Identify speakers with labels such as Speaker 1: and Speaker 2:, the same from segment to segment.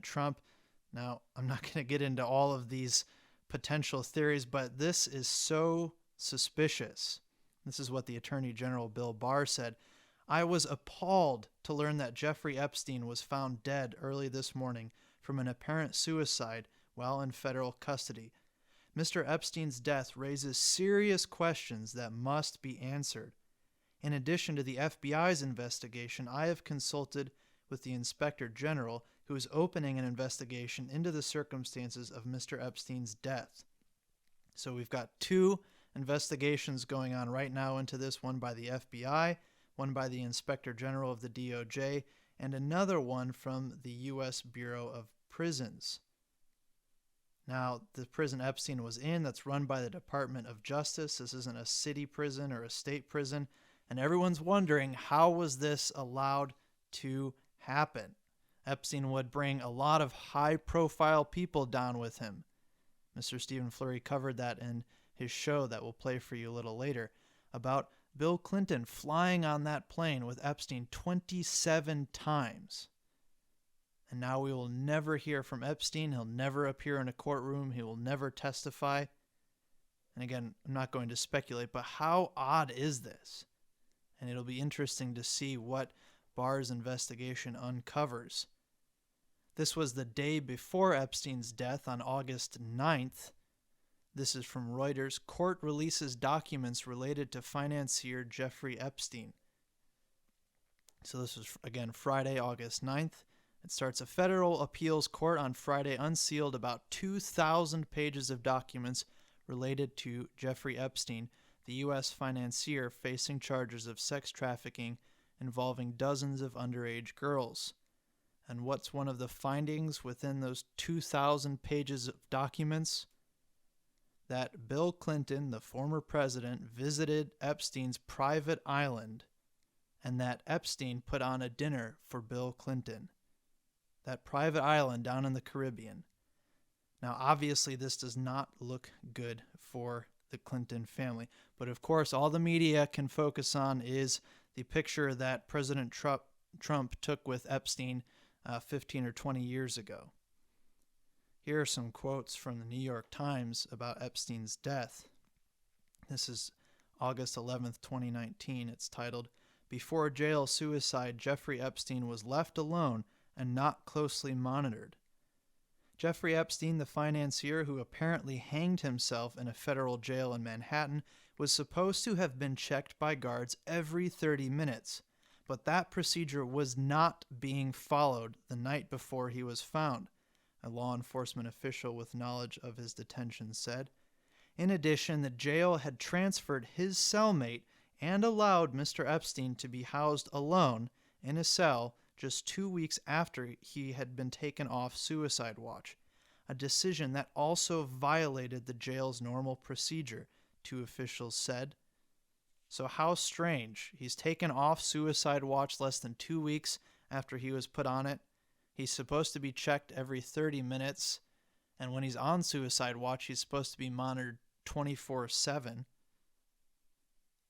Speaker 1: Trump. Now, I'm not going to get into all of these potential theories, but this is so suspicious. This is what the Attorney General Bill Barr said. I was appalled to learn that Jeffrey Epstein was found dead early this morning from an apparent suicide while in federal custody. Mr. Epstein's death raises serious questions that must be answered. In addition to the FBI's investigation, I have consulted with the Inspector General, who is opening an investigation into the circumstances of Mr. Epstein's death. So we've got two investigations going on right now into this, one by the FBI, one by the Inspector General of the DOJ, and another one from the U.S. Bureau of Prisons. Now, the prison Epstein was in, that's run by the Department of Justice. This isn't a city prison or a state prison. And everyone's wondering, how was this allowed to happen? Epstein would bring a lot of high-profile people down with him. Mr. Stephen Flurry covered that in his show that we'll play for you a little later, about Bill Clinton flying on that plane with Epstein 27 times. And now we will never hear from Epstein. He'll never appear in a courtroom. He will never testify. And again, I'm not going to speculate, but how odd is this? And it'll be interesting to see what Barr's investigation uncovers. This was the day before Epstein's death on August 9th. This is from Reuters. Court releases documents related to financier Jeffrey Epstein. So this was, again, Friday, August 9th. It starts, a federal appeals court on Friday unsealed about 2,000 pages of documents related to Jeffrey Epstein, the U.S. financier facing charges of sex trafficking involving dozens of underage girls. And what's one of the findings within those 2,000 pages of documents? That Bill Clinton, the former president, visited Epstein's private island, and that Epstein put on a dinner for Bill Clinton. That private island down in the Caribbean. Now, obviously, this does not look good for the Clinton family. But of course, all the media can focus on is the picture that President Trump took with Epstein 15 or 20 years ago. Here are some quotes from the New York Times about Epstein's death. This is August 11th, 2019. It's titled, "Before Jail Suicide, Jeffrey Epstein was left alone and not closely monitored." Jeffrey Epstein, the financier who apparently hanged himself in a federal jail in Manhattan, was supposed to have been checked by guards every 30 minutes, but that procedure was not being followed the night before he was found, a law enforcement official with knowledge of his detention said. In addition, the jail had transferred his cellmate and allowed Mr. Epstein to be housed alone in a cell just 2 weeks after he had been taken off suicide watch, a decision that also violated the jail's normal procedure, two officials said. So how strange. He's taken off suicide watch less than 2 weeks after he was put on it. He's supposed to be checked every 30 minutes, and when he's on suicide watch, he's supposed to be monitored 24/7.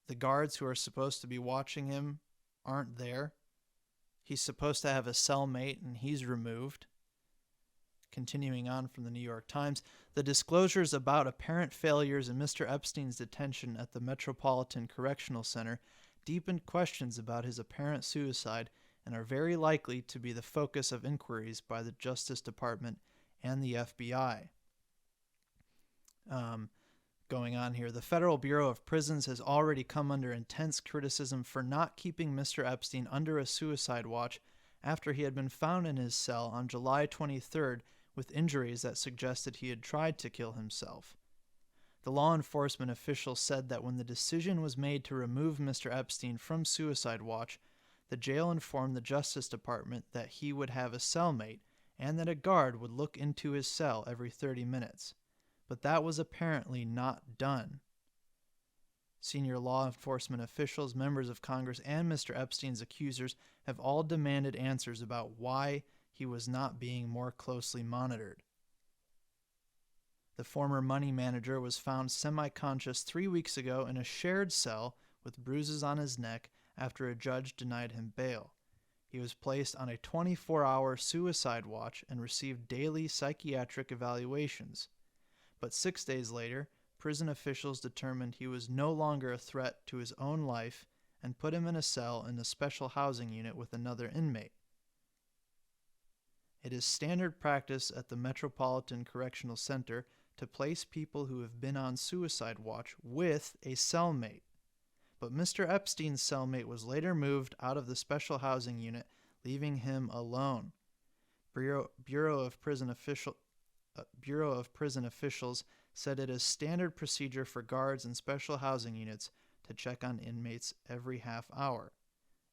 Speaker 1: The guards who are supposed to be watching him aren't there. He's supposed to have a cellmate, and he's removed. Continuing on from the New York Times, the disclosures about apparent failures in Mr. Epstein's detention at the Metropolitan Correctional Center deepened questions about his apparent suicide and are very likely to be the focus of inquiries by the Justice Department and the FBI. Going on here, the Federal Bureau of Prisons has already come under intense criticism for not keeping Mr. Epstein under a suicide watch after he had been found in his cell on July 23rd with injuries that suggested he had tried to kill himself. The law enforcement official said that when the decision was made to remove Mr. Epstein from suicide watch, the jail informed the Justice Department that he would have a cellmate and that a guard would look into his cell every 30 minutes. But that was apparently not done. Senior law enforcement officials, members of Congress, and Mr. Epstein's accusers have all demanded answers about why he was not being more closely monitored. The former money manager was found semi-conscious 3 weeks ago in a shared cell with bruises on his neck after a judge denied him bail. He was placed on a 24-hour suicide watch and received daily psychiatric evaluations. But 6 days later, prison officials determined he was no longer a threat to his own life and put him in a cell in a special housing unit with another inmate. It is standard practice at the Metropolitan Correctional Center to place people who have been on suicide watch with a cellmate. But Mr. Epstein's cellmate was later moved out of the special housing unit, leaving him alone. Bureau of Prison officials said it is standard procedure for guards in special housing units to check on inmates every half hour.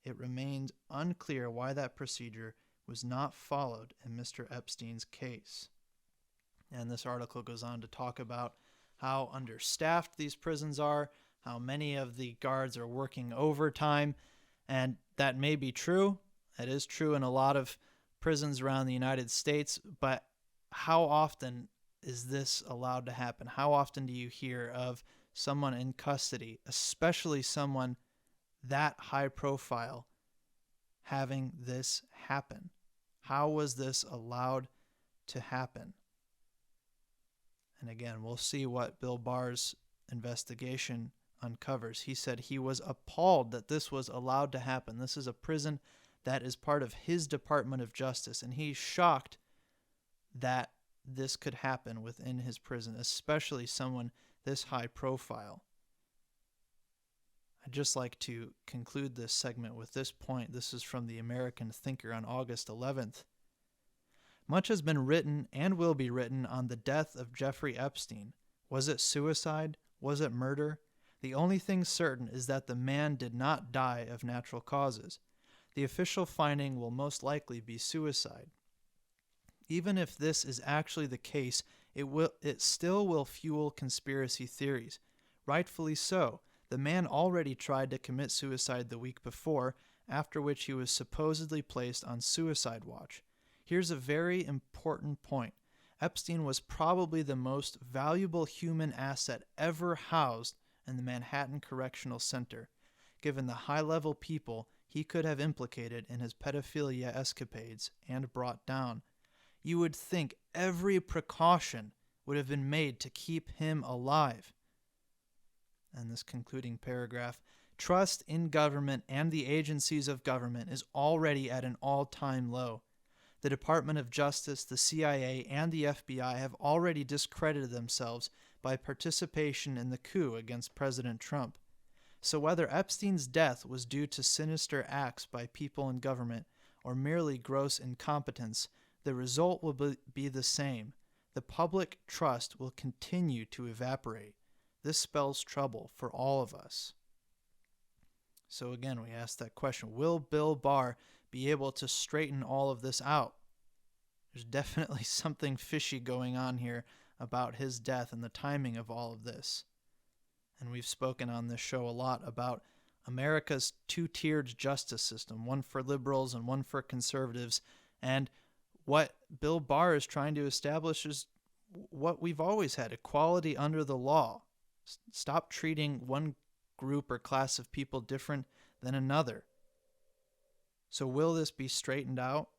Speaker 1: It remained unclear why that procedure was not followed in Mr. Epstein's case. And this article goes on to talk about how understaffed these prisons are, how many of the guards are working overtime, and that may be true. That is true in a lot of prisons around the United States, but how often is this allowed to happen? How often do you hear of someone in custody, especially someone that high profile, having this happen? How was this allowed to happen? And again, we'll see what Bill Barr's investigation uncovers. He said he was appalled that this was allowed to happen. This is a prison that is part of his Department of Justice, and he's shocked that this could happen within his prison, especially someone this high profile. I'd just like to conclude this segment with this point. This is from the American Thinker on August 11th. Much has been written and will be written on the death of Jeffrey Epstein. Was it suicide? Was it murder? The only thing certain is that the man did not die of natural causes. The official finding will most likely be suicide. Even if this is actually the case, it still will fuel conspiracy theories. Rightfully so. The man already tried to commit suicide the week before, after which he was supposedly placed on suicide watch. Here's a very important point. Epstein was probably the most valuable human asset ever housed in the Manhattan Correctional Center, given the high-level people he could have implicated in his pedophilia escapades and brought down. You would think every precaution would have been made to keep him alive. And this concluding paragraph, trust in government and the agencies of government is already at an all-time low. The Department of Justice, the CIA, and the FBI have already discredited themselves by participation in the coup against President Trump. So whether Epstein's death was due to sinister acts by people in government or merely gross incompetence, the result will be the same. The public trust will continue to evaporate. This spells trouble for all of us. So again, we ask that question, will Bill Barr be able to straighten all of this out? There's definitely something fishy going on here about his death and the timing of all of this. And we've spoken on this show a lot about America's two-tiered justice system, one for liberals and one for conservatives. And what Bill Barr is trying to establish is what we've always had, equality under the law. Stop treating one group or class of people different than another. So will this be straightened out?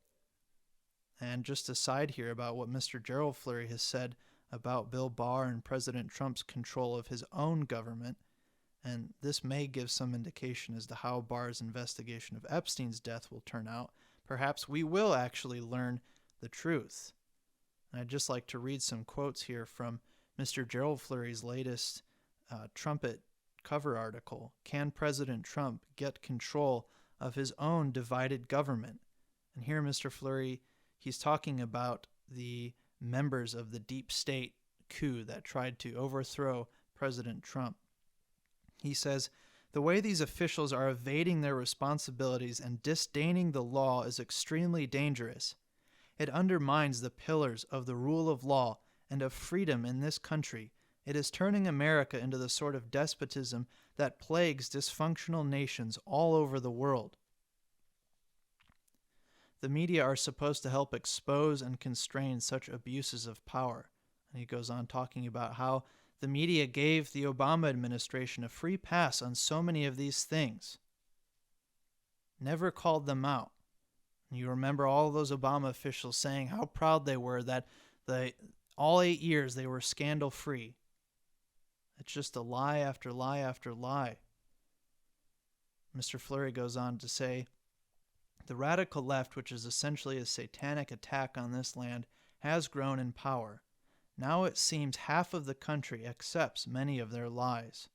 Speaker 1: And just a side here about what Mr. Gerald Flurry has said about Bill Barr and President Trump's control of his own government, and this may give some indication as to how Barr's investigation of Epstein's death will turn out. Perhaps we will actually learn the truth. And I'd just like to read some quotes here from Mr. Gerald Flurry's latest Trumpet cover article, Can President Trump Get Control of His Own Divided Government? And here Mr. Flurry, he's talking about the members of the deep state coup that tried to overthrow President Trump. He says, the way these officials are evading their responsibilities and disdaining the law is extremely dangerous. It undermines the pillars of the rule of law and of freedom in this country. It is turning America into the sort of despotism that plagues dysfunctional nations all over the world. The media are supposed to help expose and constrain such abuses of power. And he goes on talking about how the media gave the Obama administration a free pass on so many of these things. Never called them out. You remember all those Obama officials saying how proud they were that all 8 years they were scandal-free. It's just a lie after lie after lie. Mr. Flurry goes on to say, the radical left, which is essentially a satanic attack on this land, has grown in power. Now it seems half of the country accepts many of their lies.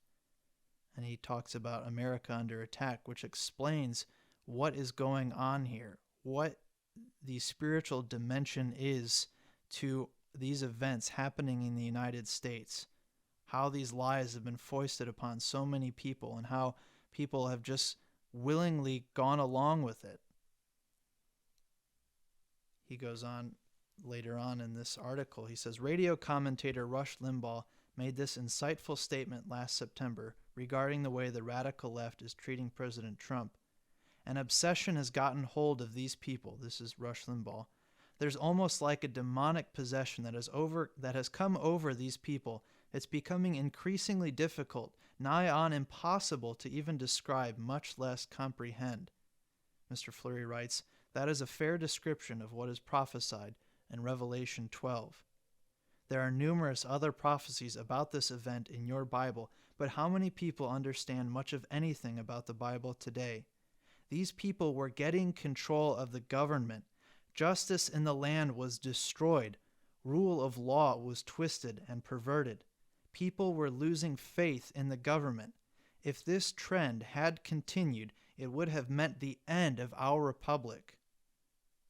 Speaker 1: And he talks about America under attack, which explains what is going on here, what the spiritual dimension is to these events happening in the United States, how these lies have been foisted upon so many people, and how people have just willingly gone along with it. He goes on later on in this article. He says, radio commentator Rush Limbaugh made this insightful statement last September regarding the way the radical left is treating President Trump. An obsession has gotten hold of these people. This is Rush Limbaugh. There's almost like a demonic possession that has come over these people. It's becoming increasingly difficult, nigh on impossible to even describe, much less comprehend. Mr. Flurry writes, that is a fair description of what is prophesied in Revelation 12. There are numerous other prophecies about this event in your Bible, but how many people understand much of anything about the Bible today? These people were getting control of the government. Justice in the land was destroyed. Rule of law was twisted and perverted. People were losing faith in the government. If this trend had continued, it would have meant the end of our republic.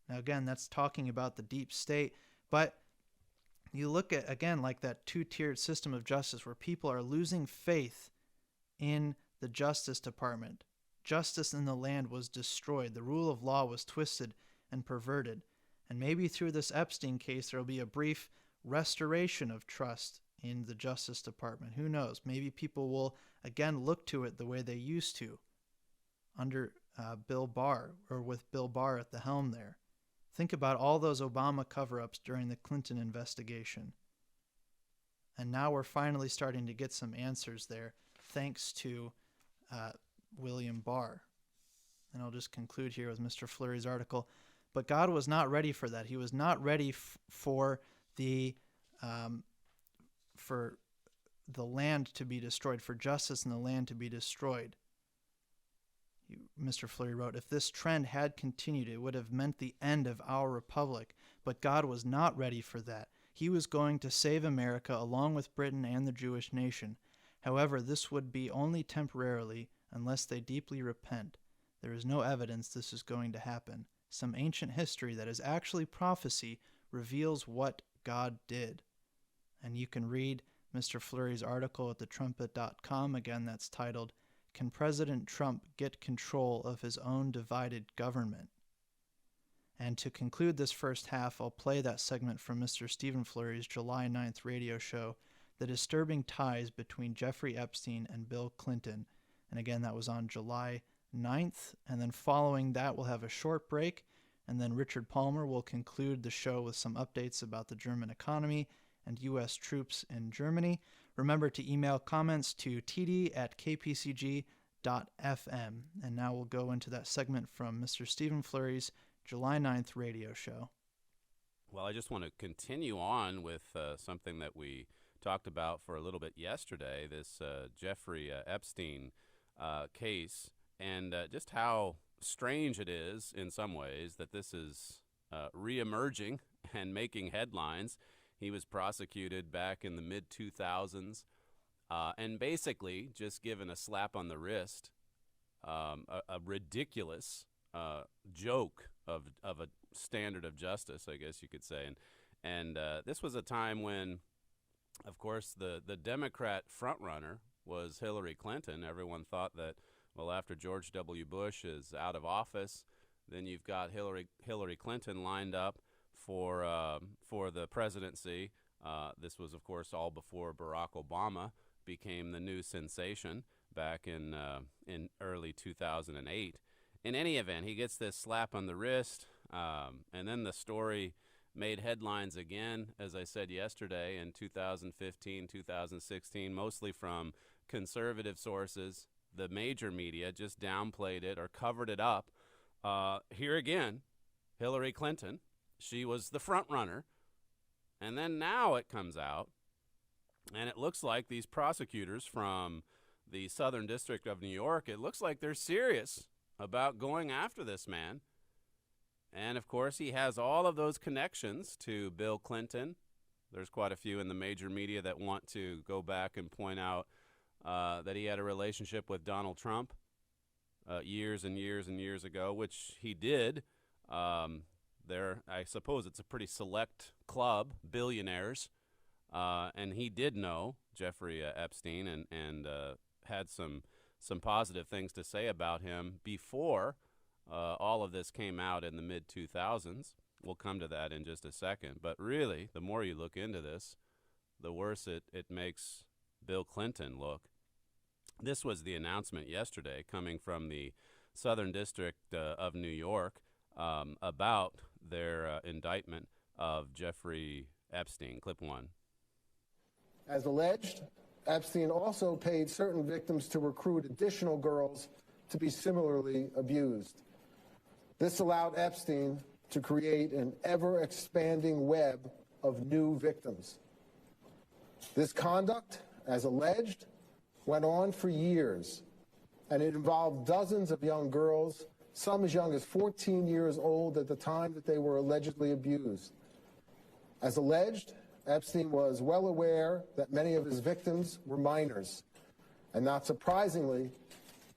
Speaker 1: Now again, that's talking about the deep state, but you look at, again, like that two-tiered system of justice where people are losing faith in the Justice Department. Justice in the land was destroyed. The rule of law was twisted and perverted. And maybe through this Epstein case, there will be a brief restoration of trust in the Justice Department. Who knows? Maybe people will again look to it the way they used to under Bill Barr, or with Bill Barr at the helm there. Think about all those Obama cover-ups during the Clinton investigation. And now we're finally starting to get some answers there, thanks to William Barr. And I'll just conclude here with Mr. Flurry's article. But God was not ready for that. He was not ready for the land to be destroyed, for justice in the land to be destroyed. Mr. Flurry wrote, if this trend had continued, it would have meant the end of our republic. But God was not ready for that. He was going to save America along with Britain and the Jewish nation. However, this would be only temporarily unless they deeply repent. There is no evidence this is going to happen. Some ancient history that is actually prophecy reveals what God did. And you can read Mr. Flurry's article at thetrumpet.com. Again, that's titled, Can President Trump Get Control of His Own Divided Government? And to conclude this first half, I'll play that segment from Mr. Stephen Flurry's July 9th radio show, The Disturbing Ties Between Jeffrey Epstein and Bill Clinton. And again, that was on July 9th. And then following that, we'll have a short break. And then Richard Palmer will conclude the show with some updates about the German economy and U.S. troops in Germany. Remember to email comments to td@kpcg.fm. And now we'll go into that segment from Mr. Stephen Flurry's July 9th radio show.
Speaker 2: Well, I just want to continue on with something that we talked about for a little bit yesterday, this Jeffrey Epstein case, and just how strange it is in some ways that this is reemerging and making headlines. He was prosecuted back in the mid-2000s and basically just given a slap on the wrist, a ridiculous joke of a standard of justice, I guess you could say. And this was a time when, of course, the Democrat frontrunner was Hillary Clinton. Everyone thought that, well, after George W. Bush is out of office, then you've got Hillary Clinton lined up for the presidency. This was, of course, all before Barack Obama became the new sensation back in early 2008. In any event, he gets this slap on the wrist, and then the story made headlines again, as I said yesterday, in 2015, 2016, mostly from conservative sources. The major media just downplayed it or covered it up. Here again, Hillary Clinton. She was the front runner. And then now it comes out, and it looks like these prosecutors from the Southern District of New York, it looks like they're serious about going after this man. And, of course, he has all of those connections to Bill Clinton. There's quite a few in the major media that want to go back and point out that he had a relationship with Donald Trump years and years and years ago, which he did. I suppose it's a pretty select club, billionaires, and he did know Jeffrey Epstein and had some positive things to say about him before all of this came out in the mid-2000s. We'll come to that in just a second. But really, the more you look into this, the worse it makes Bill Clinton look. This was the announcement yesterday coming from the Southern District of New York about their indictment of Jeffrey Epstein. Clip 1.
Speaker 3: As alleged, Epstein also paid certain victims to recruit additional girls to be similarly abused. This allowed Epstein to create an ever-expanding web of new victims. This conduct, as alleged, went on for years, and it involved dozens of young girls, some as young as 14 years old at the time that they were allegedly abused. As alleged, Epstein was well aware that many of his victims were minors, and not surprisingly,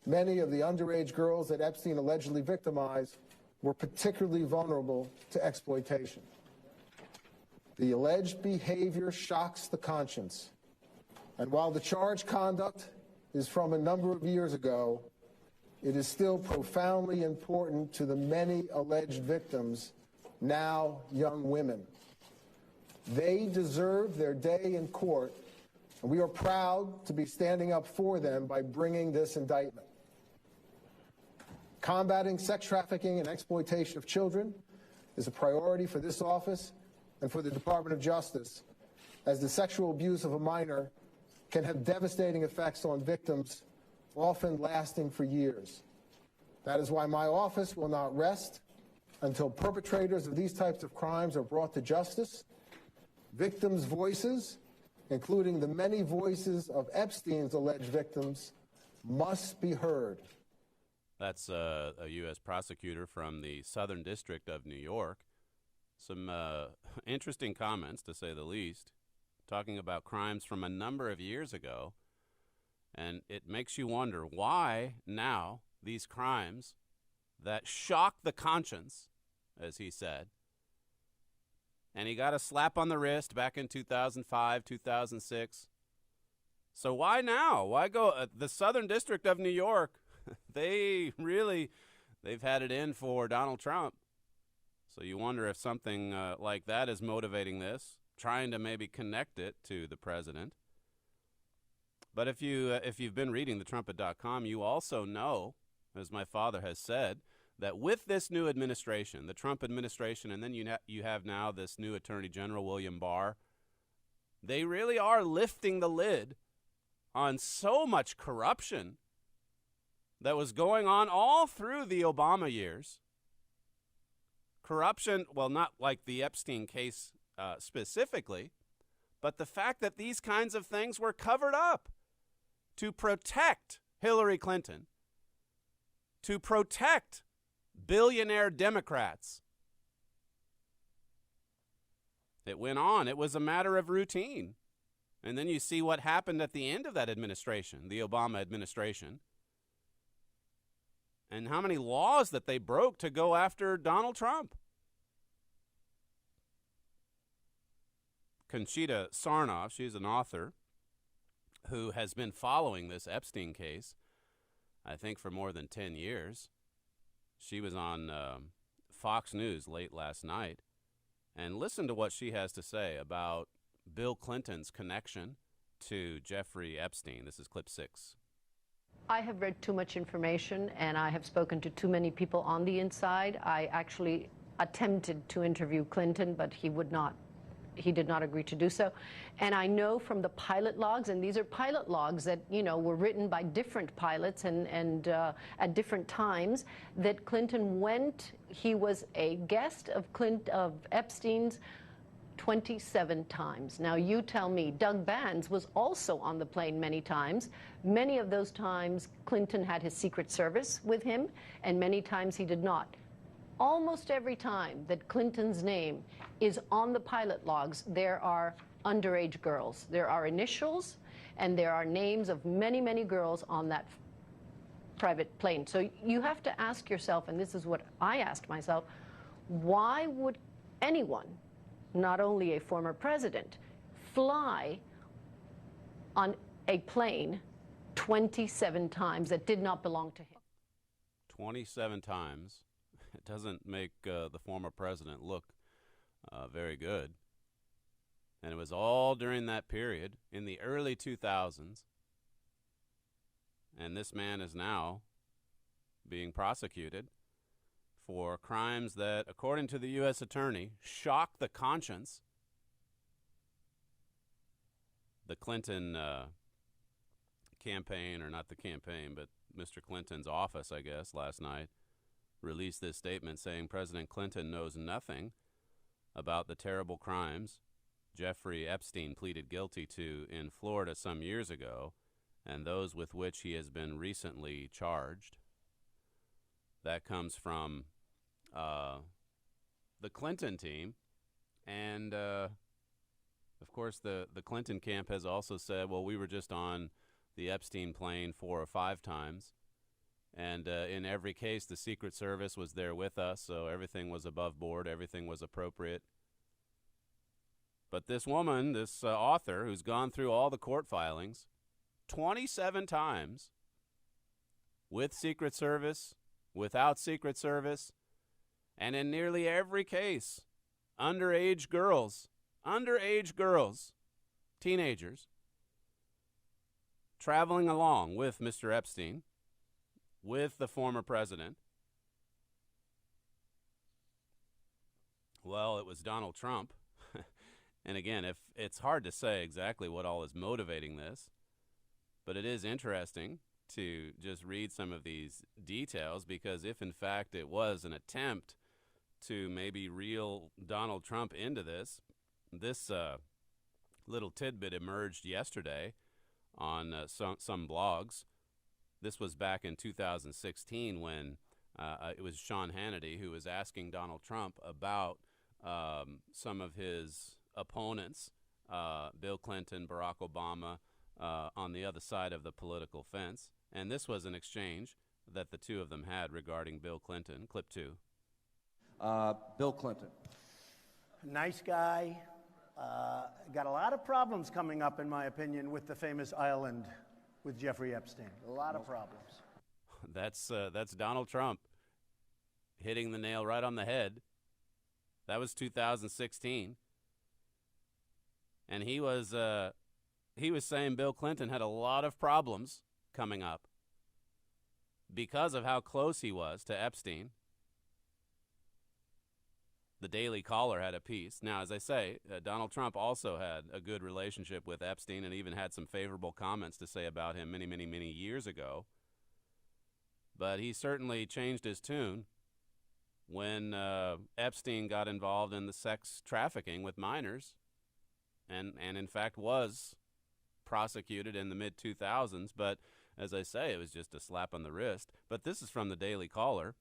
Speaker 3: many of the underage girls that Epstein allegedly victimized were particularly vulnerable to exploitation. The alleged behavior shocks the conscience, and while the charged conduct is from a number of years ago, it is still profoundly important to the many alleged victims, now young women. They deserve their day in court, and we are proud to be standing up for them by bringing this indictment. Combating sex trafficking and exploitation of children is a priority for this office and for the Department of Justice, as the sexual abuse of a minor can have devastating effects on victims, often lasting for years. That is why my office will not rest until perpetrators of these types of crimes are brought to justice. Victims' voices, including the many voices of Epstein's alleged victims, must be heard.
Speaker 2: That's a U.S. prosecutor from the Southern District of New York. Some interesting comments, to say the least, talking about crimes from a number of years ago. And it makes you wonder why now these crimes that shock the conscience, as he said, and he got a slap on the wrist back in 2005, 2006. So why now? Why go? The Southern District of New York, they've had it in for Donald Trump. So you wonder if something like that is motivating this, trying to maybe connect it to the president. But if you've been reading the Trumpet.com, you also know, as my father has said, that with this new administration, the Trump administration, and then you have now this new Attorney General William Barr, they really are lifting the lid on so much corruption that was going on all through the Obama years. Corruption, well, not like the Epstein case specifically, but the fact that these kinds of things were covered up to protect Hillary Clinton, to protect billionaire Democrats. It went on. It was a matter of routine. And then you see what happened at the end of that administration, the Obama administration, and how many laws that they broke to go after Donald Trump. Conchita Sarnoff, she's an author who has been following this Epstein case, I think, for more than 10 years. She was on Fox News late last night, and listen to what she has to say about Bill Clinton's connection to Jeffrey Epstein. This is clip 6.
Speaker 4: I have read too much information, and I have spoken to too many people on the inside. I actually attempted to interview Clinton, but he would not he did not agree to do so. And I know from the pilot logs, and these are pilot logs that, you know, were written by different pilots and at different times, that Clinton went, he was a guest of Epstein's 27 times. Now you tell me, Doug Vance was also on the plane many times. Many of those times Clinton had his Secret Service with him, and many times he did not. Almost every time that Clinton's name is on the pilot logs, there are underage girls. There are initials, and there are names of many, many girls on that private plane. So you have to ask yourself, and this is what I asked myself, why would anyone, not only a former president, fly on a plane 27 times that did not belong to him?
Speaker 2: 27 times. It doesn't make the former president look very good. And it was all during that period in the early 2000s. And this man is now being prosecuted for crimes that, according to the U.S. attorney, shock the conscience. The Clinton campaign, or not the campaign, but Mr. Clinton's office, I guess, last night, released this statement saying President Clinton knows nothing about the terrible crimes Jeffrey Epstein pleaded guilty to in Florida some years ago, and those with which he has been recently charged. That comes from the Clinton team, and of course the Clinton camp has also said, well, we were just on the Epstein plane 4 or 5 times, and in every case the Secret Service was there with us, so everything was above board, everything was appropriate. But this woman, this author, who's gone through all the court filings 27 times, with Secret Service, without Secret Service, and in nearly every case, underage girls, teenagers, traveling along with Mr. Epstein, with the former president. Well, it was Donald Trump. And again, if it's hard to say exactly what all is motivating this, but it is interesting to just read some of these details, because if in fact it was an attempt to maybe reel Donald Trump into this, this little tidbit emerged yesterday on some blogs. This was back in 2016 when it was Sean Hannity who was asking Donald Trump about some of his opponents, Bill Clinton, Barack Obama, on the other side of the political fence. And this was an exchange that the two of them had regarding Bill Clinton. Clip 2.
Speaker 5: Bill Clinton.
Speaker 6: Nice guy. Got a lot of problems coming up, in my opinion, with the famous island with Jeffrey Epstein. A lot of problems.
Speaker 2: That's Donald Trump hitting the nail right on the head. That was 2016. And he was saying Bill Clinton had a lot of problems coming up because of how close he was to Epstein. The Daily Caller had a piece. Now, as I say, Donald Trump also had a good relationship with Epstein and even had some favorable comments to say about him many, many, many years ago. But he certainly changed his tune when Epstein got involved in the sex trafficking with minors, and in fact was prosecuted in the mid-2000s. But as I say, it was just a slap on the wrist. But this is from the Daily Caller.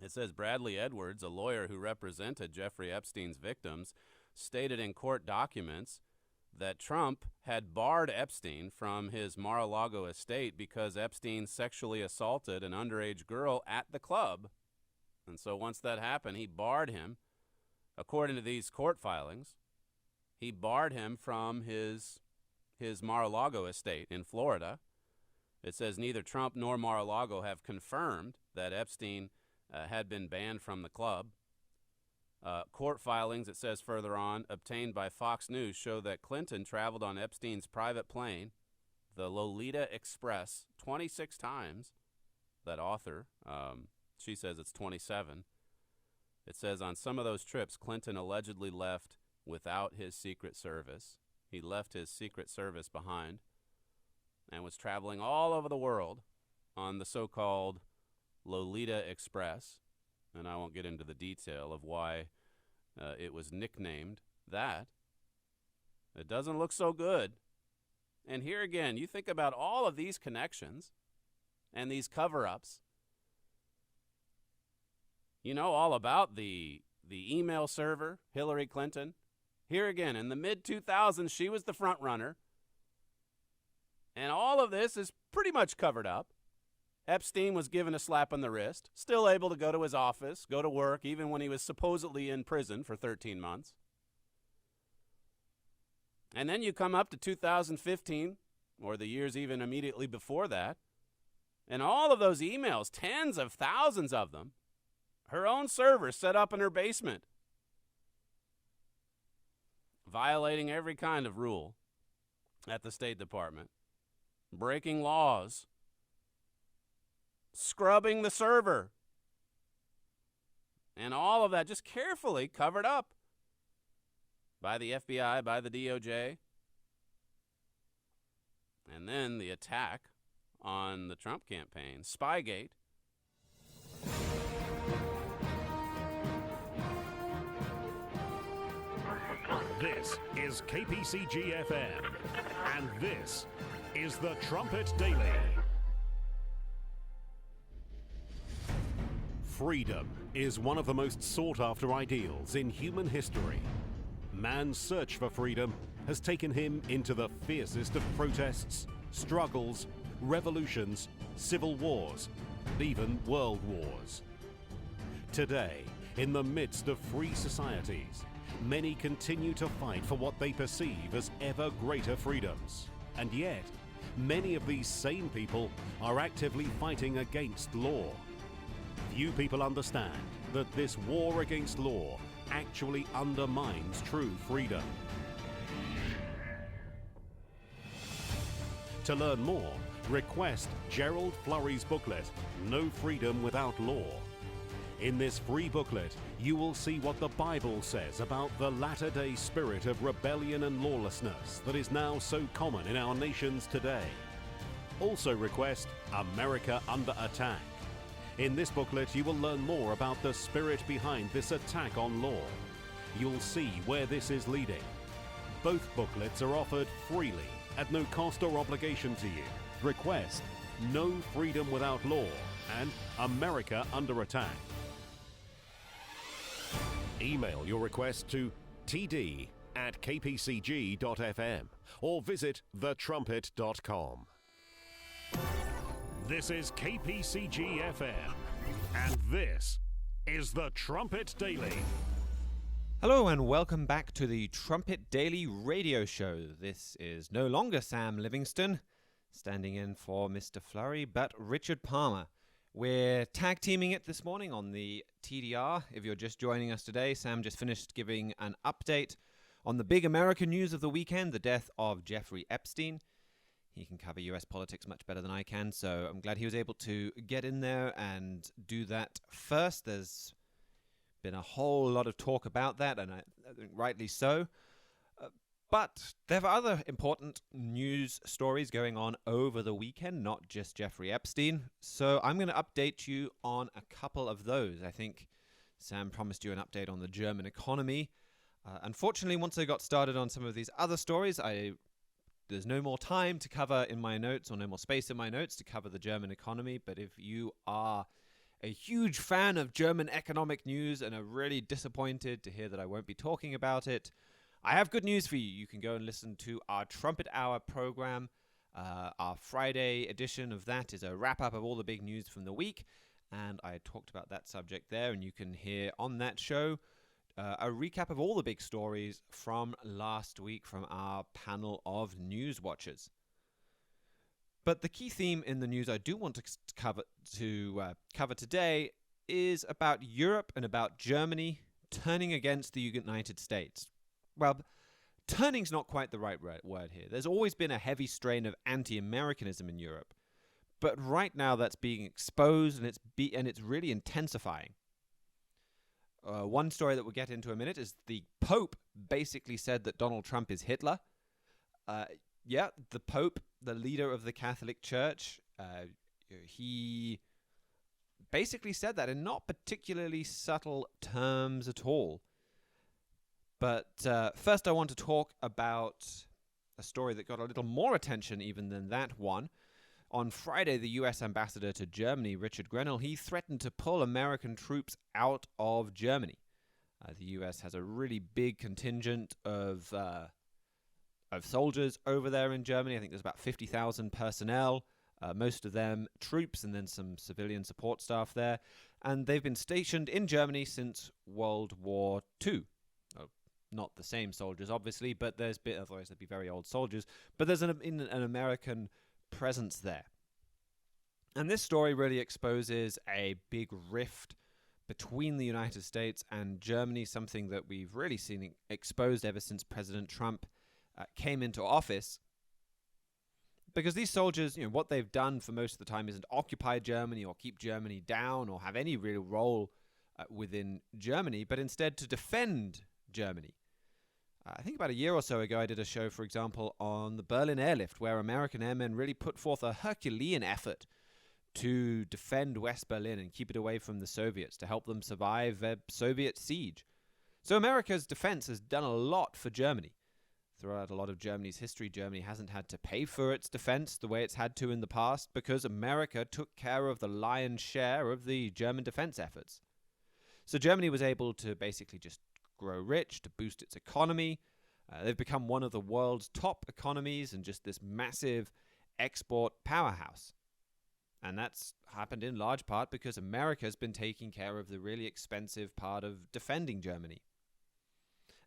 Speaker 2: It says, Bradley Edwards, a lawyer who represented Jeffrey Epstein's victims, stated in court documents that Trump had barred Epstein from his Mar-a-Lago estate because Epstein sexually assaulted an underage girl at the club. And so once that happened, he barred him. According to these court filings, he barred him from his Mar-a-Lago estate in Florida. It says neither Trump nor Mar-a-Lago have confirmed that Epstein had been banned from the club. Court filings, it says further on, obtained by Fox News show that Clinton traveled on Epstein's private plane, the Lolita Express, 26 times. That author, she says it's 27. It says on some of those trips, Clinton allegedly left without his Secret Service. He left his Secret Service behind and was traveling all over the world on the so-called Lolita Express. And I won't get into the detail of why it was nicknamed that. It doesn't look so good. And here again, you think about all of these connections and these cover-ups. You know all about the email server, Hillary Clinton. Here again, in the mid-2000s, she was the front runner. And all of this is pretty much covered up. Epstein was given a slap on the wrist, still able to go to his office, go to work, even when he was supposedly in prison for 13 months. And then you come up to 2015, or the years even immediately before that, and all of those emails, tens of thousands of them, her own server set up in her basement, violating every kind of rule at the State Department, breaking laws, scrubbing the server, and all of that just carefully covered up by the FBI, by the DOJ. And then the attack on the Trump campaign, Spygate.
Speaker 7: This is KPCG-FM, and this is the Trumpet Daily. Freedom is one of the most sought-after ideals in human history. Man's search for freedom has taken him into the fiercest of protests, struggles, revolutions, civil wars, and even world wars. Today, in the midst of free societies, many continue to fight for what they perceive as ever greater freedoms. And yet, many of these same people are actively fighting against law. Few people understand that this war against law actually undermines true freedom. To learn more, request Gerald Flurry's booklet, No Freedom Without Law. In this free booklet, you will see what the Bible says about the latter-day spirit of rebellion and lawlessness that is now so common in our nations today. Also request America Under Attack. In this booklet, you will learn more about the spirit behind this attack on law. You'll see where this is leading. Both booklets are offered freely at no cost or obligation to you. Request No Freedom Without Law and America Under Attack. Email your request to td@kpcg.fm or visit thetrumpet.com. This is KPCG-FM, and this is the Trumpet Daily.
Speaker 8: Hello and welcome back to the Trumpet Daily radio show. This is no longer Sam Livingston standing in for Mr. Flurry, but Richard Palmer. We're tag teaming it this morning on the TDR. If you're just joining us today, Sam just finished giving an update on the big American news of the weekend, the death of Jeffrey Epstein. He can cover US politics much better than I can, so I'm glad he was able to get in there and do that first. There's been a whole lot of talk about that, and I think rightly so. But there are other important news stories going on over the weekend, not just Jeffrey Epstein. So I'm going to update you on a couple of those. I think Sam promised you an update on the German economy. Unfortunately, once I got started on some of these other stories, there's no more time to cover in my notes, or no more space in my notes to cover the German economy. But if you are a huge fan of German economic news and are really disappointed to hear that I won't be talking about it, I have good news for you. You can go and listen to our Trumpet Hour program. Our Friday edition of that is a wrap-up of all the big news from the week, and I talked about that subject there, and you can hear on that show a recap of all the big stories from last week from our panel of news watchers. But the key theme in the news I do want to cover today is about Europe and about Germany turning against the United States. Well, turning's not quite the right word here. There's always been a heavy strain of anti-Americanism in Europe, but right now that's being exposed, and it's really intensifying. One story that we'll get into in a minute is the Pope basically said that Donald Trump is Hitler. Yeah, the Pope, the leader of the Catholic Church, he basically said that in not particularly subtle terms at all. But first I want to talk about a story that got a little more attention even than that one. On Friday, the U.S. ambassador to Germany, Richard Grenell, he threatened to pull American troops out of Germany. The U.S. has a really big contingent of soldiers over there in Germany. I think there's about 50,000 personnel, most of them troops and then some civilian support staff there. And they've been stationed in Germany since World War II. Not the same soldiers, obviously, but there's been, otherwise they'd be very old soldiers. But there's an American presence there. And this story really exposes a big rift between the United States and Germany, something that we've really seen exposed ever since President Trump came into office. Because these soldiers, what they've done for most of the time isn't occupy Germany or keep Germany down or have any real role within Germany, but instead to defend Germany. I think about a year or so ago, I did a show, for example, on the Berlin airlift, where American airmen really put forth a Herculean effort to defend West Berlin and keep it away from the Soviets, to help them survive a Soviet siege. So America's defense has done a lot for Germany. Throughout a lot of Germany's history, Germany hasn't had to pay for its defense the way it's had to in the past because America took care of the lion's share of the German defense efforts. So Germany was able to basically just grow rich, to boost its economy. They've become one of the world's top economies and just this massive export powerhouse. And that's happened in large part because America's been taking care of the really expensive part of defending Germany.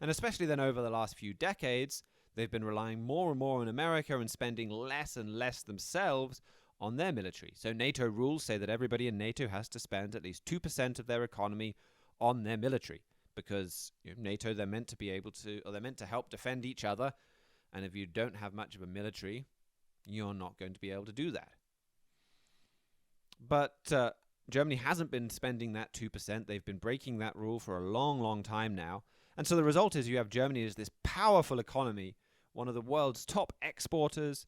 Speaker 8: And especially then over the last few decades, they've been relying more and more on America and spending less and less themselves on their military. So NATO rules say that everybody in NATO has to spend at least 2% of their economy on their military. Because NATO, they're meant to be able to, or they're meant to help defend each other. And if you don't have much of a military, you're not going to be able to do that. But Germany hasn't been spending that 2%. They've been breaking that rule for a long, long time now. And so the result is you have Germany as this powerful economy, one of the world's top exporters,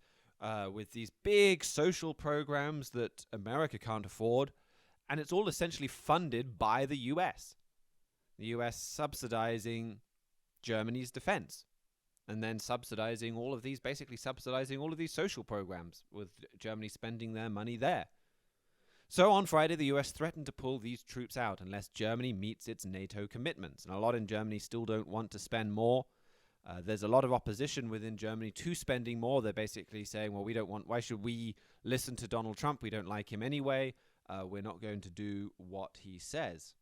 Speaker 8: with these big social programs that America can't afford. And it's all essentially funded by the U.S. The U.S. subsidizing Germany's defense, and then subsidizing all of these social programs, with Germany spending their money there. So on Friday, the U.S. threatened to pull these troops out unless Germany meets its NATO commitments. And a lot in Germany still don't want to spend more. There's a lot of opposition within Germany to spending more. They're basically saying, well, why should we listen to Donald Trump? We don't like him anyway. We're not going to do what he says.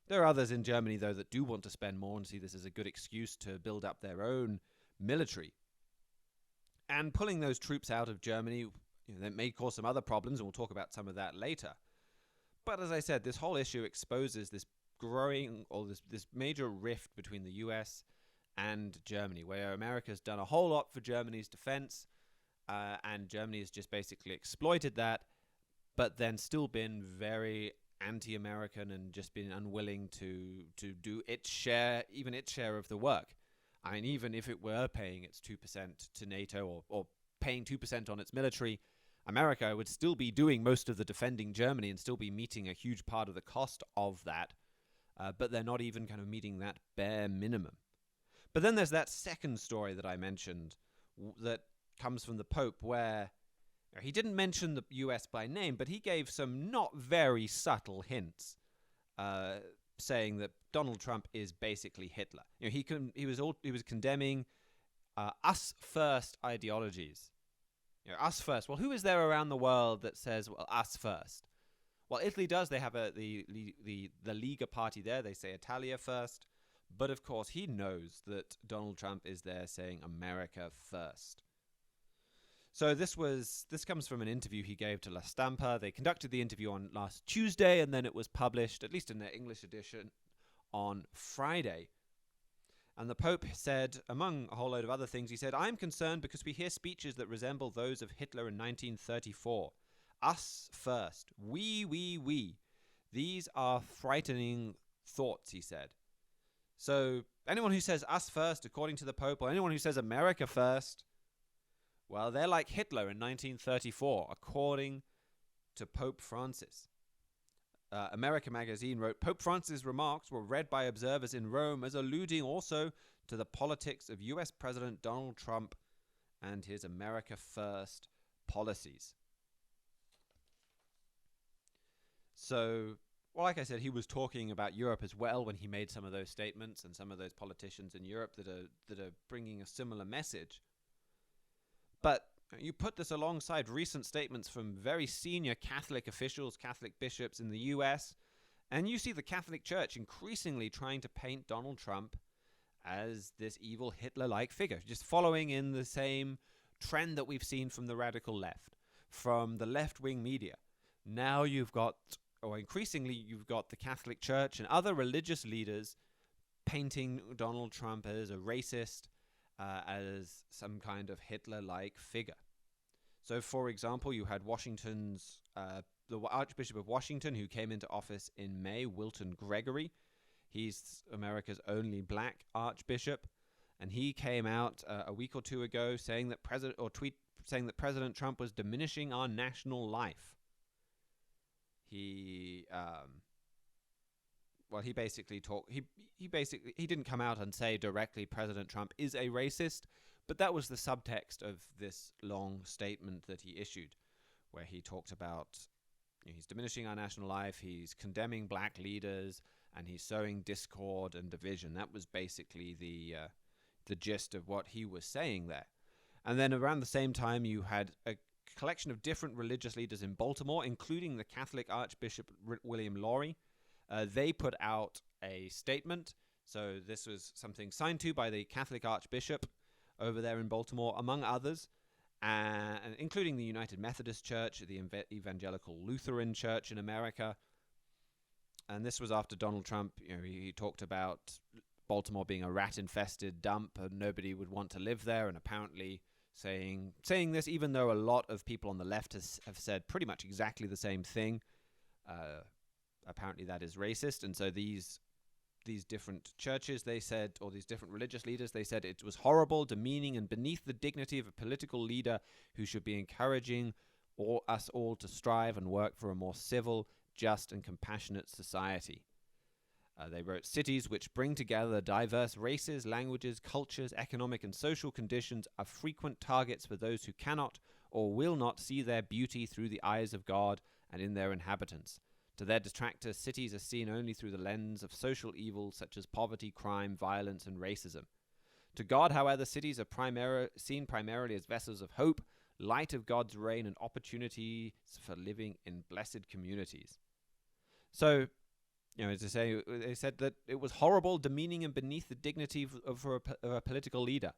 Speaker 8: There are others in Germany, though, that do want to spend more and see this as a good excuse to build up their own military. And pulling those troops out of Germany, that may cause some other problems, and we'll talk about some of that later. But as I said, this whole issue exposes this growing, or this major rift between the US and Germany, where America's done a whole lot for Germany's defense, and Germany has just basically exploited that, but then still been very anti-American and just been unwilling to do its share of the work. I mean, even if it were paying its 2% to NATO or paying 2% on its military, America would still be doing most of the defending Germany and still be meeting a huge part of the cost of that, but they're not even kind of meeting that bare minimum. But then there's that second story that I mentioned that comes from the Pope, where he didn't mention the US by name, but he gave some not very subtle hints, saying that Donald Trump is basically Hitler. He was condemning us first ideologies. Us first. Well, who is there around the world that says, well, us first? Well, Italy does. They have the Lega party there. They say Italia first. But of course, he knows that Donald Trump is there saying America first. So this comes from an interview he gave to La Stampa. They conducted the interview on last Tuesday, and then it was published, at least in their English edition, on Friday. And the Pope said, among a whole load of other things, he said, "I'm concerned because we hear speeches that resemble those of Hitler in 1934. Us first. We. These are frightening thoughts, he said. So anyone who says us first, according to the Pope, or anyone who says America first, well, they're like Hitler in 1934, according to Pope Francis. America magazine wrote, Pope Francis' remarks were read by observers in Rome as alluding also to the politics of U.S. President Donald Trump and his America First policies. So, well, like I said, he was talking about Europe as well when he made some of those statements, and some of those politicians in Europe that are bringing a similar message. But you put this alongside recent statements from very senior Catholic officials, Catholic bishops in the U.S., and you see the Catholic Church increasingly trying to paint Donald Trump as this evil Hitler-like figure, just following in the same trend that we've seen from the radical left, from the left-wing media. Now you've got, or increasingly you've got the Catholic Church and other religious leaders painting Donald Trump as a racist, as some kind of Hitler-like figure. So, for example, you had Washington's, the Archbishop of Washington, who came into office in May, Wilton Gregory. He's America's only black archbishop, and he came out a week or two ago saying that President Trump was diminishing our national life. He basically talked. He didn't come out and say directly President Trump is a racist, but that was the subtext of this long statement that he issued, where he talked about he's diminishing our national life, he's condemning black leaders, and he's sowing discord and division. That was basically the gist of what he was saying there. And then around the same time, you had a collection of different religious leaders in Baltimore, including the Catholic Archbishop William Barr. They put out a statement. So this was something signed to by the Catholic Archbishop over there in Baltimore, among others, and including the United Methodist Church, the Evangelical Lutheran Church in America. And this was after Donald Trump, he talked about Baltimore being a rat-infested dump and nobody would want to live there, and apparently saying this even though a lot of people on the left have said pretty much exactly the same thing. Apparently that is racist, and so these different churches, they said, or these different religious leaders, they said it was horrible, demeaning, and beneath the dignity of a political leader who should be encouraging us all to strive and work for a more civil, just, and compassionate society. They wrote, cities which bring together diverse races, languages, cultures, economic and social conditions are frequent targets for those who cannot or will not see their beauty through the eyes of God and in their inhabitants. To their detractors, cities are seen only through the lens of social evils such as poverty, crime, violence, and racism. To God, however, cities are seen primarily as vessels of hope, light of God's reign, and opportunities for living in blessed communities. So, as I say, they said that it was horrible, demeaning, and beneath the dignity of a political leader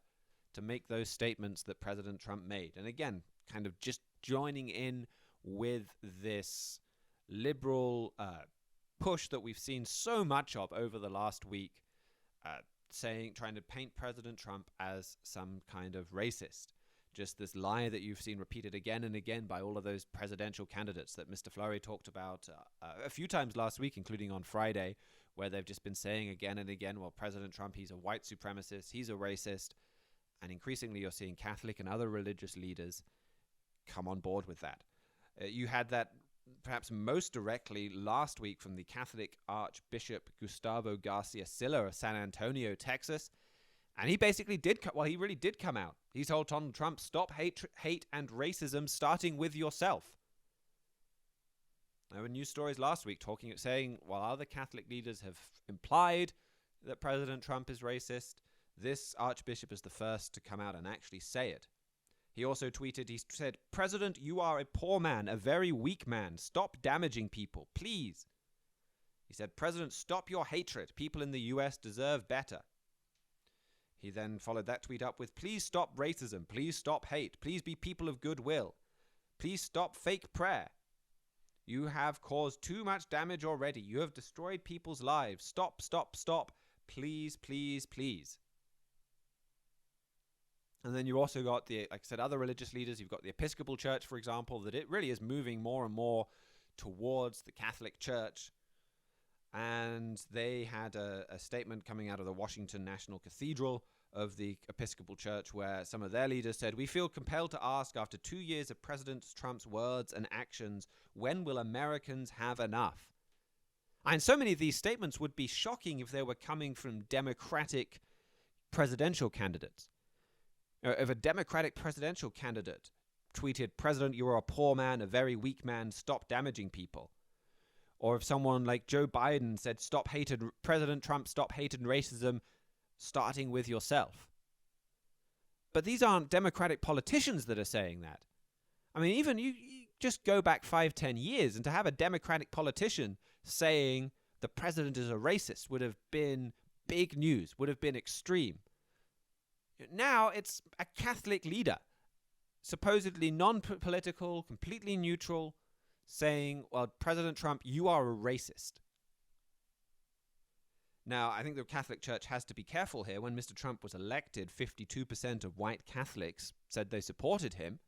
Speaker 8: to make those statements that President Trump made. And again, kind of just joining in with this liberal push that we've seen so much of over the last week, trying to paint President Trump as some kind of racist. Just this lie that you've seen repeated again and again by all of those presidential candidates that Mr. Flurry talked about a few times last week, including on Friday, where they've just been saying again and again, well, President Trump, he's a white supremacist, he's a racist. And increasingly you're seeing Catholic and other religious leaders come on board with that. You had that perhaps most directly last week from the Catholic Archbishop Gustavo Garcia Silla of San Antonio, Texas. And he basically he really did come out. He told Donald Trump, stop hate and racism, starting with yourself. There were news stories last week saying, while other Catholic leaders have implied that President Trump is racist, this archbishop is the first to come out and actually say it. He also tweeted, he said, President, you are a poor man, a very weak man. Stop damaging people, please. He said, President, stop your hatred. People in the U.S. deserve better. He then followed that tweet up with, please stop racism. Please stop hate. Please be people of goodwill. Please stop fake prayer. You have caused too much damage already. You have destroyed people's lives. Stop, stop, stop. Please, please, please. And then you also got like I said, other religious leaders. You've got the Episcopal Church, for example, that it really is moving more and more towards the Catholic Church. and they had a statement coming out of the Washington National Cathedral of the Episcopal Church where some of their leaders said, "We feel compelled to ask, after 2 years of President Trump's words and actions, when will Americans have enough?" And so many of these statements would be shocking if they were coming from Democratic presidential candidates. If a Democratic presidential candidate tweeted, "President, you are a poor man, a very weak man, stop damaging people." Or if someone like Joe Biden said, President Trump, stop hate and racism, starting with yourself. But these aren't Democratic politicians that are saying that. I mean, even you just go back 5-10 years, and to have a Democratic politician saying the president is a racist would have been big news, would have been extreme. Now it's a Catholic leader, supposedly non-political, completely neutral, saying, well, President Trump, you are a racist. Now, I think the Catholic Church has to be careful here. When Mr. Trump was elected, 52% of white Catholics said they supported him.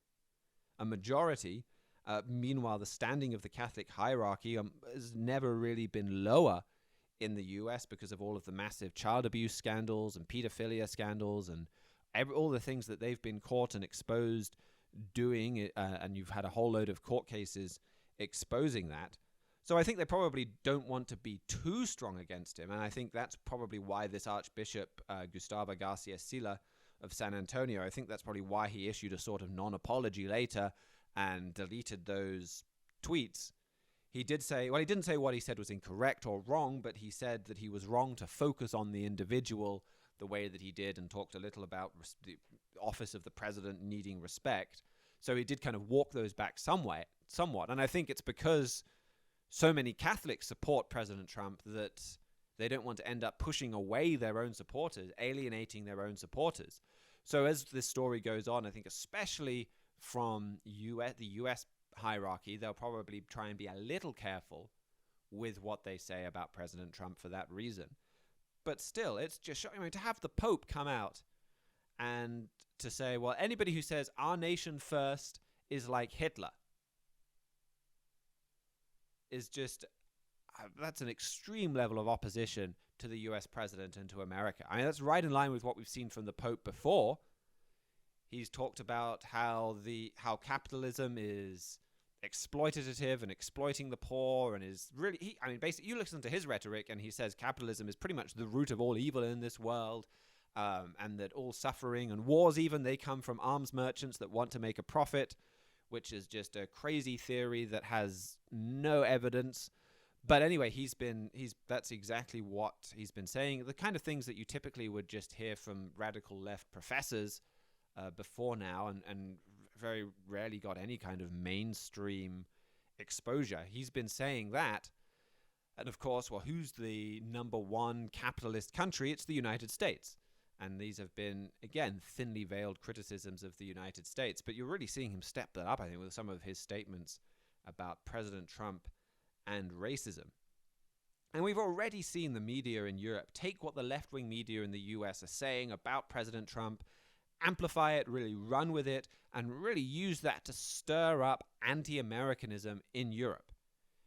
Speaker 8: A majority. Meanwhile, the standing of the Catholic hierarchy has never really been lower in the U.S. because of all of the massive child abuse scandals and pedophilia scandals and all the things that they've been caught and exposed doing, and you've had a whole load of court cases exposing that. So I think they probably don't want to be too strong against him, and I think that's probably why this Archbishop Gustavo Garcia Silla of San Antonio, I think that's probably why he issued a sort of non-apology later and deleted those tweets. He did say, well, he didn't say what he said was incorrect or wrong, but he said that he was wrong to focus on the individual the way that he did, and talked a little about the office of the president needing respect. So he did kind of walk those back somewhat. And I think it's because so many Catholics support President Trump that they don't want to end up pushing away their own supporters, alienating their own supporters. So as this story goes on, I think especially from the U.S. hierarchy, they'll probably try and be a little careful with what they say about President Trump for that reason. But still, it's just shocking. I mean, to have the Pope come out and to say, well, anybody who says our nation first is like Hitler is just, that's an extreme level of opposition to the US president and to America. I mean, that's right in line with what we've seen from the Pope before. He's talked about how capitalism is exploitative and exploiting the poor, and is really, basically, you listen to his rhetoric and he says capitalism is pretty much the root of all evil in this world, and that all suffering and wars even, they come from arms merchants that want to make a profit, which is just a crazy theory that has no evidence. But anyway, that's exactly what he's been saying. The kind of things that you typically would just hear from radical left professors before now, and very rarely got any kind of mainstream exposure. He's been saying that. And of course, well, who's the number one capitalist country? It's the United States. And these have been, again, thinly veiled criticisms of the United States. But you're really seeing him step that up, I think, with some of his statements about President Trump and racism. And we've already seen the media in Europe take what the left-wing media in the US are saying about President Trump, amplify it, really run with it, and really use that to stir up anti-Americanism in Europe.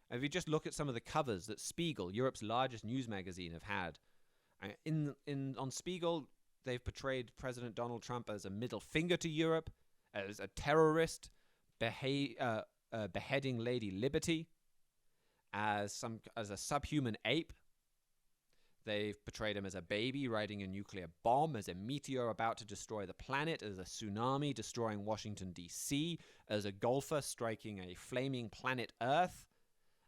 Speaker 8: If you just look at some of the covers that Spiegel, Europe's largest news magazine, have had, on Spiegel, they've portrayed President Donald Trump as a middle finger to Europe, as a terrorist, beheading Lady Liberty, as a subhuman ape. They've portrayed him as a baby riding a nuclear bomb, as a meteor about to destroy the planet, as a tsunami destroying Washington, D.C., as a golfer striking a flaming planet Earth.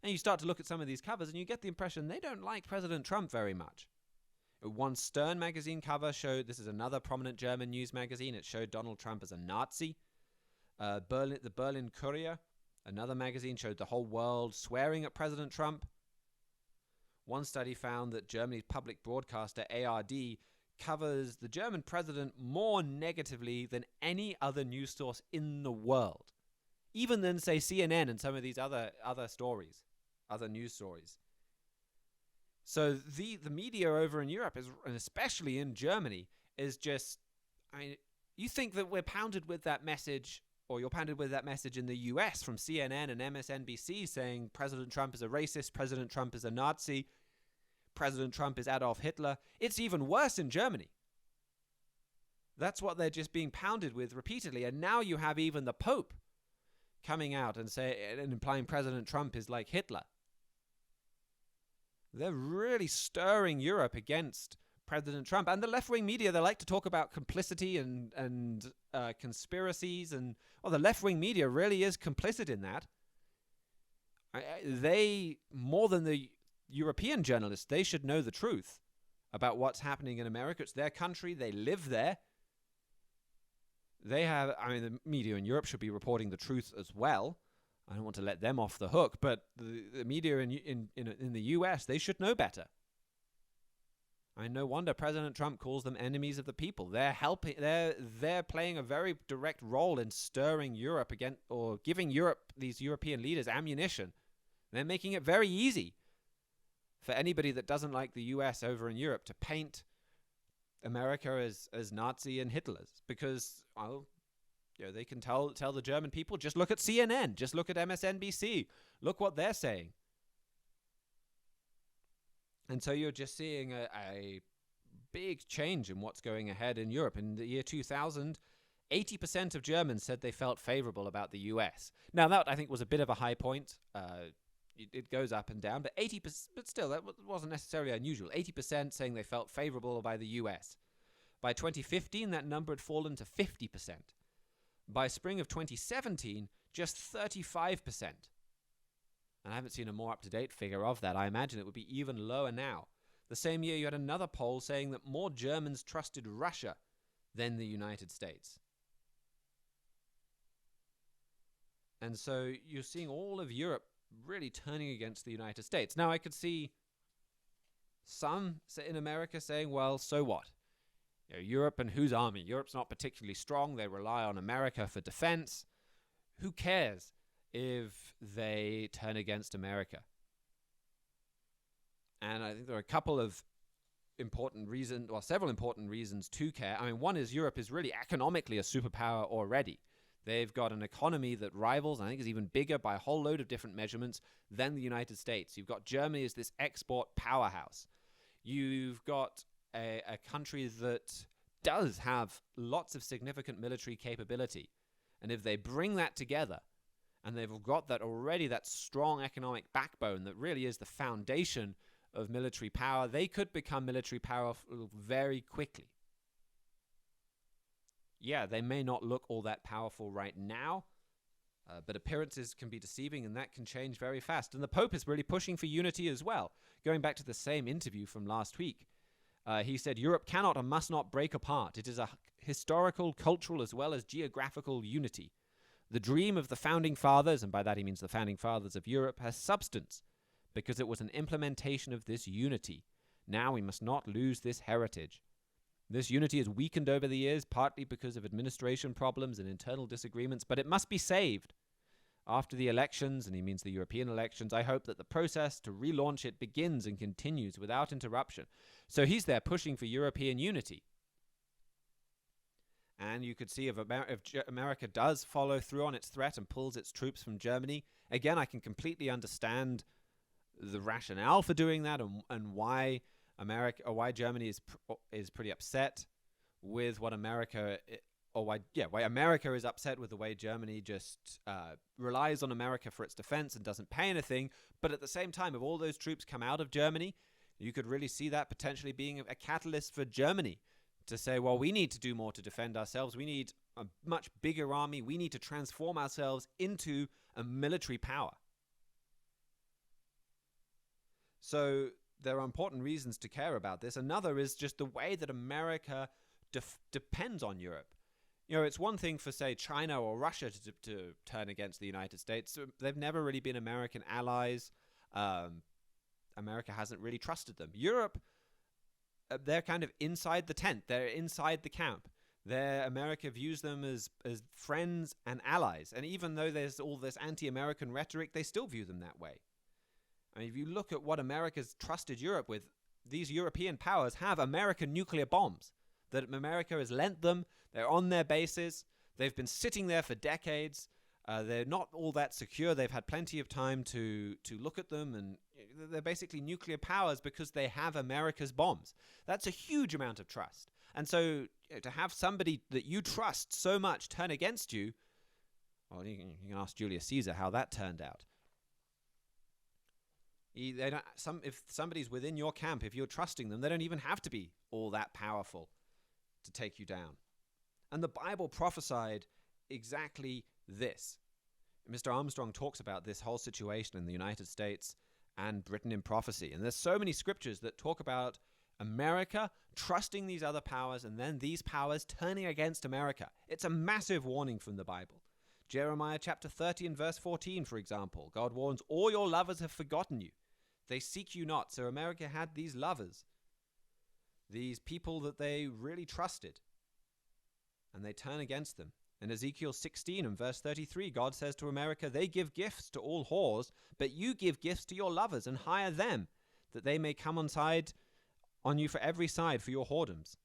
Speaker 8: And you start to look at some of these covers and you get the impression they don't like President Trump very much. One Stern magazine cover showed, this is another prominent German news magazine, it showed Donald Trump as a Nazi. The Berlin Courier, another magazine, showed the whole world swearing at President Trump. One study found that Germany's public broadcaster ARD covers the German president more negatively than any other news source in the world, even than, say, CNN and some of these other stories, other news stories. So the media over in Europe, and especially in Germany, is just, you think that we're pounded with that message, or you're pounded with that message in the US from CNN and MSNBC saying President Trump is a racist, President Trump is a Nazi. President Trump is Adolf Hitler. It's even worse in Germany. That's what they're just being pounded with repeatedly. And now you have even the Pope coming out and implying President Trump is like Hitler. They're really stirring Europe against President Trump. And the left-wing media, they like to talk about complicity and conspiracies. And the left-wing media really is complicit in that. They, more than the European journalists, they should know the truth about what's happening in America. It's their country. They live there. The media in Europe should be reporting the truth as well. I don't want to let them off the hook, but the media in the U.S., they should know better. No wonder President Trump calls them enemies of the people. They're helping. They're playing a very direct role in stirring Europe again, or giving these European leaders ammunition. They're making it very easy for anybody that doesn't like the U.S. over in Europe to paint America as Nazi and Hitler's, because they can tell the German people, just look at CNN, just look at MSNBC, look what they're saying. And so you're just seeing a big change in what's going ahead in Europe. In the year 2000, 80% of Germans said they felt favorable about the US. Now that I think was a bit of a high point. It goes up and down, but 80%, but still that wasn't necessarily unusual. 80% saying they felt favorable by the US. By 2015, that number had fallen to 50%. By spring of 2017, just 35%. And I haven't seen a more up-to-date figure of that. I imagine it would be even lower now. The same year, you had another poll saying that more Germans trusted Russia than the United States. And so you're seeing all of Europe really turning against the United States. Now, I could see some in America saying, well, so what? Europe and whose army? Europe's not particularly strong. They rely on America for defense. Who cares if they turn against America? And I think there are a couple of important reasons, or several important reasons to care. One is Europe is really economically a superpower already. They've got an economy that rivals, I think is even bigger by a whole load of different measurements than the United States. You've got Germany as this export powerhouse. You've got a country that does have lots of significant military capability. And if they bring that together, and they've got that already, that strong economic backbone that really is the foundation of military power, they could become military powerful very quickly. Yeah, they may not look all that powerful right now, but appearances can be deceiving, and that can change very fast. And the Pope is really pushing for unity as well. Going back to the same interview from last week, he said, Europe cannot and must not break apart. It is a historical, cultural, as well as geographical unity. The dream of the founding fathers, and by that he means the founding fathers of Europe, has substance, because it was an implementation of this unity. Now we must not lose this heritage. This unity is weakened over the years, partly because of administration problems and internal disagreements, but it must be saved. After the elections, and he means the European elections, I hope that the process to relaunch it begins and continues without interruption. So he's there pushing for European unity. And you could see if America does follow through on its threat and pulls its troops from Germany, again, I can completely understand the rationale for doing that and why why Germany is pretty upset with what why America is upset with the way Germany just relies on America for its defense and doesn't pay anything. But at the same time, if all those troops come out of Germany, you could really see that potentially being a catalyst for Germany to say, well, we need to do more to defend ourselves. We need a much bigger army. We need to transform ourselves into a military power. So there are important reasons to care about this. Another is just the way that America depends on Europe. It's one thing for, say, China or Russia to turn against the United States. They've never really been American allies. America hasn't really trusted them. Europe, they're kind of inside the tent. They're inside the camp. America views them as friends and allies. And even though there's all this anti-American rhetoric, they still view them that way. If you look at what America's trusted Europe with, these European powers have American nuclear bombs that America has lent them. They're on their bases. They've been sitting there for decades. They're not all that secure. They've had plenty of time to look at them and they're basically nuclear powers because they have America's bombs. That's a huge amount of trust. And so to have somebody that you trust so much turn against you, well, you can ask Julius Caesar how that turned out. If somebody's within your camp, if you're trusting them, they don't even have to be all that powerful to take you down. And the Bible prophesied exactly this. Mr. Armstrong talks about this whole situation in the United States and Britain in prophecy. And there's so many scriptures that talk about America trusting these other powers and then these powers turning against America. It's a massive warning from the Bible. Jeremiah chapter 30 and verse 14, for example, God warns, all your lovers have forgotten you. They seek you not. So America had these lovers, these people that they really trusted, and they turn against them. In Ezekiel 16 and verse 33, God says to America, they give gifts to all whores, but you give gifts to your lovers and hire them, that they may come on you for every side for your whoredoms.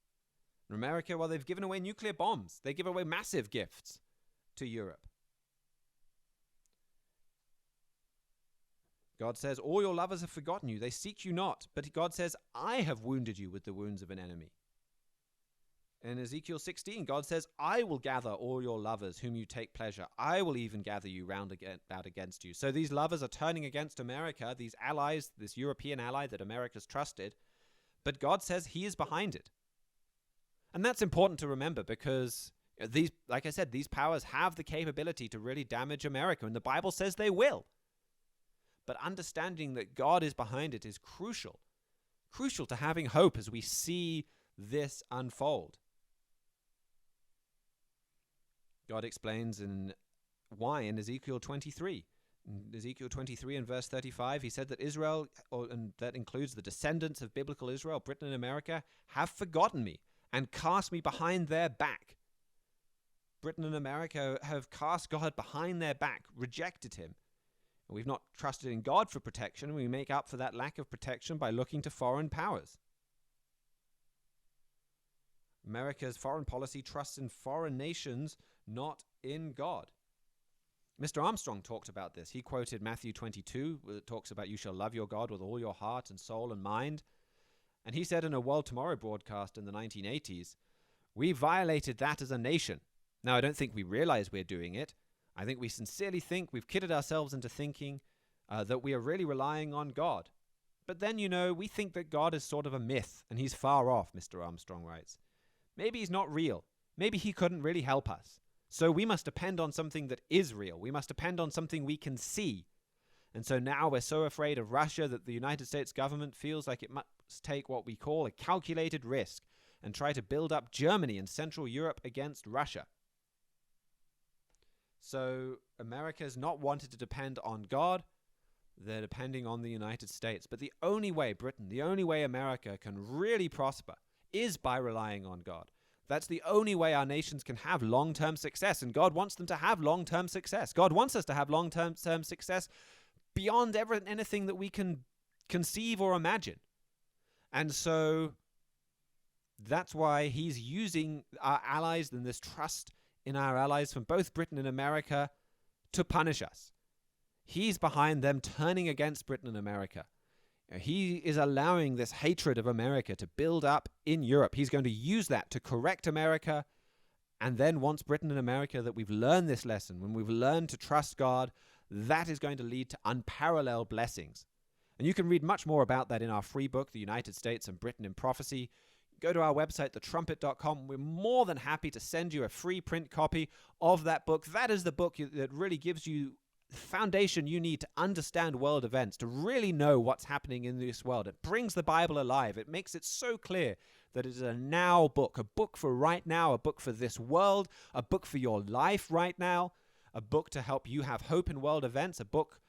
Speaker 8: In America, well, they've given away nuclear bombs. They give away massive gifts to Europe. God says, all your lovers have forgotten you. They seek you not. But God says, I have wounded you with the wounds of an enemy. In Ezekiel 16, God says, I will gather all your lovers whom you take pleasure. I will even gather you round about against you. So these lovers are turning against America, these allies, this European ally that America's trusted. But God says he is behind it. And that's important to remember because these, like I said, these powers have the capability to really damage America. And the Bible says they will. But understanding that God is behind it is crucial to having hope as we see this unfold. God explains why in Ezekiel 23. In Ezekiel 23 and verse 35, he said that Israel, and that includes the descendants of biblical Israel, Britain and America, have forgotten me and cast me behind their back. Britain and America have cast God behind their back, rejected him. We've not trusted in God for protection, and we make up for that lack of protection by looking to foreign powers. America's foreign policy trusts in foreign nations, not in God. Mr. Armstrong talked about this. He quoted Matthew 22, where it talks about you shall love your God with all your heart and soul and mind. And he said in a World Tomorrow broadcast in the 1980s, we violated that as a nation. Now, I don't think we realize we're doing it. I think we sincerely think we've kidded ourselves into thinking that we are really relying on God. But then, we think that God is sort of a myth, and he's far off, Mr. Armstrong writes. Maybe he's not real. Maybe he couldn't really help us. So we must depend on something that is real. We must depend on something we can see. And so now we're so afraid of Russia that the United States government feels like it must take what we call a calculated risk and try to build up Germany and Central Europe against Russia. So America's not wanted to depend on God. They're depending on the United States. But the only way Britain, the only way America can really prosper is by relying on God. That's the only way our nations can have long-term success. And God wants them to have long-term success. God wants us to have long-term success beyond anything that we can conceive or imagine. And so that's why he's using our allies and this trust in our allies from both Britain and America to punish us. He's behind them turning against Britain and America. He is allowing this hatred of America to build up in Europe. He's going to use that to correct America. And then once Britain and America, that we've learned this lesson, when we've learned to trust God, that is going to lead to unparalleled blessings. And you can read much more about that in our free book, The United States and Britain in Prophecy. Go to our website, thetrumpet.com. We're more than happy to send you a free print copy of that book. That is the book that really gives you the foundation you need to understand world events, to really know what's happening in this world. It brings the Bible alive. It makes it so clear that it is a now book, a book for right now, a book for this world, a book for your life right now, a book to help you have hope in world events, a book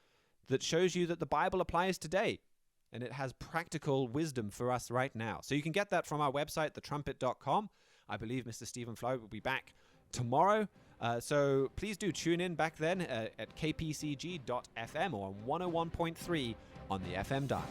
Speaker 8: that shows you that the Bible applies today. And it has practical wisdom for us right now. So you can get that from our website, thetrumpet.com. I believe Mr. Stephen Flurry will be back tomorrow. So please do tune in back then at kpcg.fm or 101.3 on the FM dial.